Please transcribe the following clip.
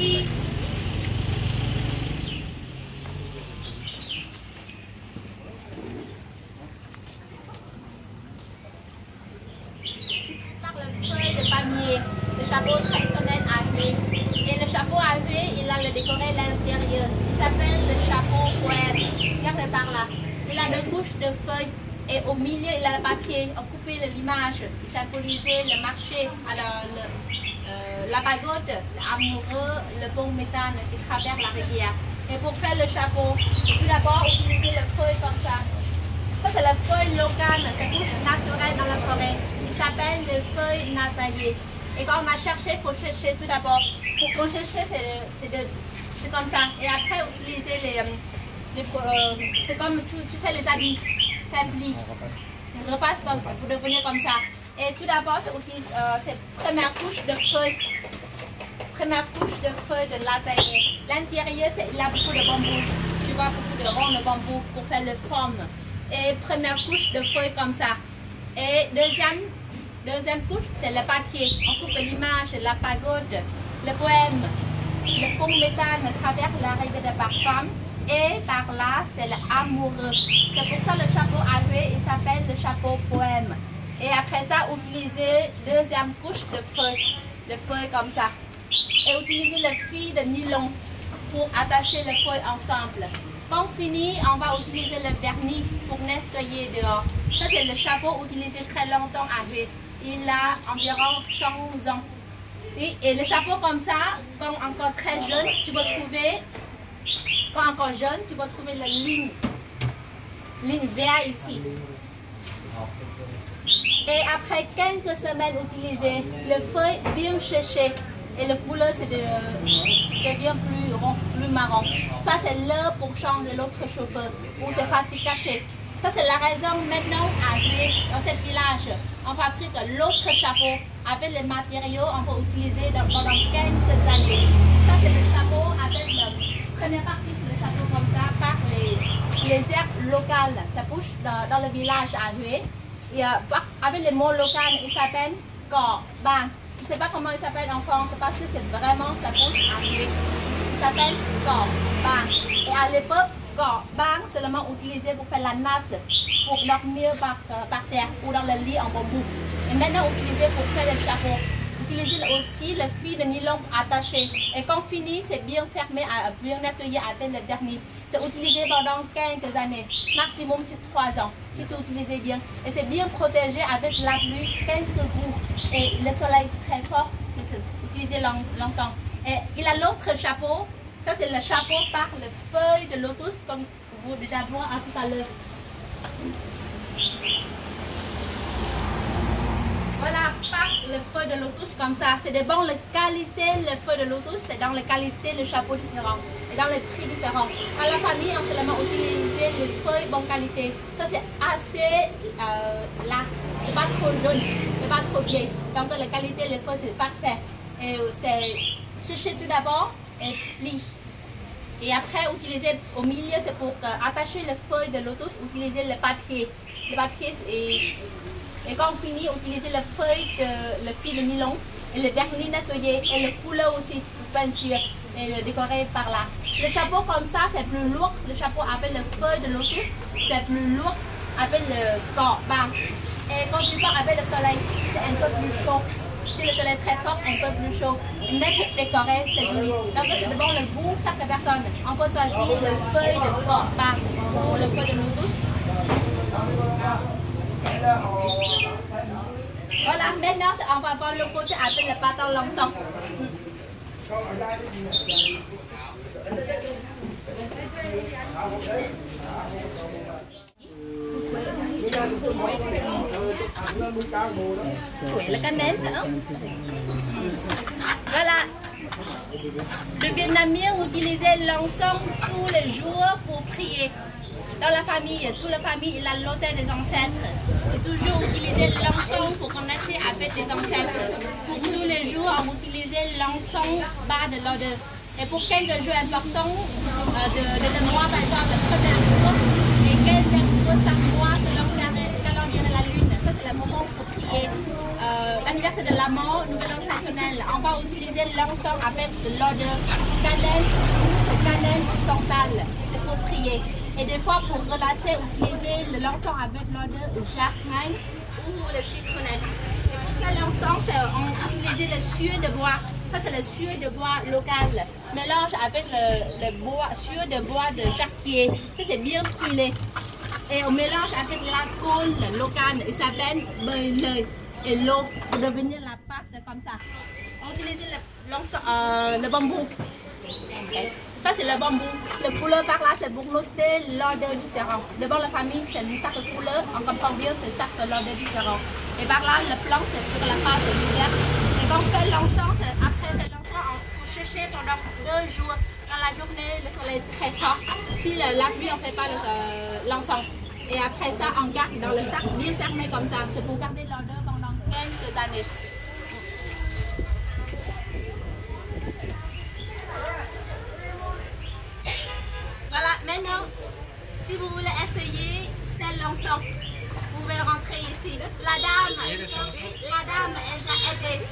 Le chapeau traditionnel à huée. Et le chapeau à huée, il a le décoré à l'intérieur. Il s'appelle le chapeau poème. Regardez par là. Il a deux couches de feuilles et au milieu, il a le papier. On coupait l'image. Il symbolisait le marché, la pagode, l'amoureux, le bon méthane qui traverse la rivière. Et pour faire le chapeau, tout d'abord, utiliser le feuille comme ça. Ça, c'est la feuille locale, c'est couche naturelle dans la forêt. Il s'appelle le feuille nataillé. Et quand on a cherché, il faut chercher tout d'abord. Pour chercher, c'est comme ça. Et après, utiliser c'est comme tu fais les habits, tu plies. Tu repasses comme, pour devenir comme ça. Et tout d'abord, c'est première couche de feuilles. Première couche de feuilles de nataillé. L'intérieur, il a beaucoup de bambou. Tu vois, beaucoup de ronds de bambou pour faire les formes. Et première couche de feuilles comme ça. Et deuxième couche, c'est le papier. On coupe l'image, la pagode, le poème, le pont méthane travers l'arrivée de parfum. Et par là, c'est l'amoureux. C'est pour ça le chapeau à huée, il s'appelle le chapeau poème. Et après ça, utiliser deuxième couche de feuilles comme ça. Et utiliser le fil de nylon pour attacher les feuilles ensemble. Quand fini, on va utiliser le vernis pour nettoyer dehors. Ça, c'est le chapeau utilisé très longtemps à huée. Il a environ 100 ans. Et le chapeau comme ça, quand encore très jeune, tu peux trouver, quand encore jeune, tu peux trouver la ligne verte ici. Et après quelques semaines utilisées, le feuille bien séché et le couleur devient plus rond, plus marron. Ça c'est l'heure pour changer l'autre chauffeur, où c'est facile caché. Ça c'est la raison maintenant à huée dans ce village. On fabrique l'autre chapeau avec les matériaux on peut utiliser pendant quelques années. Ça c'est le chapeau avec la première partie, c'est le chapeau comme ça par les herbes locales. Ça pousse dans le village à huée. Et avec les mots locaux, il s'appelle Corban. Je ne sais pas comment il s'appelle en France parce que c'est vraiment, ça pousse à huée. Il s'appelle Corban. Et à l'époque, Corban seulement utilisé pour faire la natte, pour dormir par terre ou dans le lit en bambou. Et maintenant utilisé pour faire le chapeau. Utilisez aussi le fil de nylon attaché. Et quand fini, c'est bien fermé, bien nettoyé avec le vernis. C'est utilisé pendant quelques années. Maximum, c'est 3 ans. Si tu utilises bien. Et c'est bien protégé avec la pluie, quelques gouttes. Et le soleil très fort, c'est utilisé longtemps. Et il a l'autre chapeau. Ça, c'est le chapeau par les feuilles de lotus, comme vous déjà voir tout à l'heure. Voilà, par les feuilles de lotus comme ça. C'est de bonnes qualités, les feuilles de lotus, c'est dans les qualités, le chapeau différent et dans les prix différents. Dans la famille, on seulement utilisé les feuilles bonne qualité. Ça, c'est assez là. C'est pas trop jaune, c'est pas trop vieille. Donc, la qualité, les feuilles, c'est parfait. Et c'est sécher tout d'abord et pli. Et après, utiliser au milieu, c'est pour attacher les feuilles de lotus, utiliser le papier. Le papier, et quand on finit, utiliser les feuilles, le fil de nylon, et le vernis nettoyé, et le couleur aussi, pour peinture, et le décorer par là. Le chapeau comme ça, c'est plus lourd. Le chapeau avec les feuilles de lotus, c'est plus lourd, avec le corban. Et quand tu pars avec le soleil, c'est un peu plus chaud. Si le soleil est très fort, un peu plus chaud. Mais pour décorer, c'est joli. Donc c'est devant le goût, chaque personne. On peut choisir le feuille de corban ou le feuille de lotus. Voilà, maintenant on va voir le côté avec le bâton l'encens. Quậy là cái nến nữa. Voilà. Le Vietnamien utilisait l'encens tous les jours pour prier. Dans la famille, toute la famille, il a l'autel des ancêtres. Et toujours utiliser l'encens pour connecter avec les ancêtres. Pour tous les jours, on utilisait l'encens bas de l'odeur. Et pour quelques jours importants de mois, par exemple, le premier jour et 15e jour, chaque mois, selon le calendrier de la lune. Ça, c'est le moment pour prier. dire c'est de l'amour, nouvelle ordre traditionnelle. On va utiliser l'encens avec de l'odeur cannelle, cannelle ou santal. C'est pour prier. Et des fois, pour relaxer, utiliser l'encens avec l'odeur de jasmin ou le citronnelle. Et pour ça, l'encens, on utilise le sueur de bois. Ça, c'est le sueur de bois local. Mélange avec le bois, sueur de bois de jacquier. Ça, c'est bien brûlé. Et on mélange avec l'alcool local. Il s'appelle beurre et l'eau pour devenir la pâte comme ça. On utilise le bambou. Okay. Ça, c'est le bambou. Le couleur par là, c'est pour noter l'odeur différente. Devant la famille, c'est chaque couleur. On comprend bien, c'est ça que l'odeur différente. Et par là, le plan, c'est pour la pâte d'hiver. Et quand on fait l'encens, après l'encens, on faut chercher pendant 2 jours. Dans la journée, le soleil est très fort. Si la pluie, on ne fait pas l'encens. Et après ça, on garde dans le sac bien fermé comme ça. C'est pour garder l'odeur pendant quelques années. Voilà, maintenant, si vous voulez essayer, c'est l'encens. Vous pouvez rentrer ici. La dame, elle a été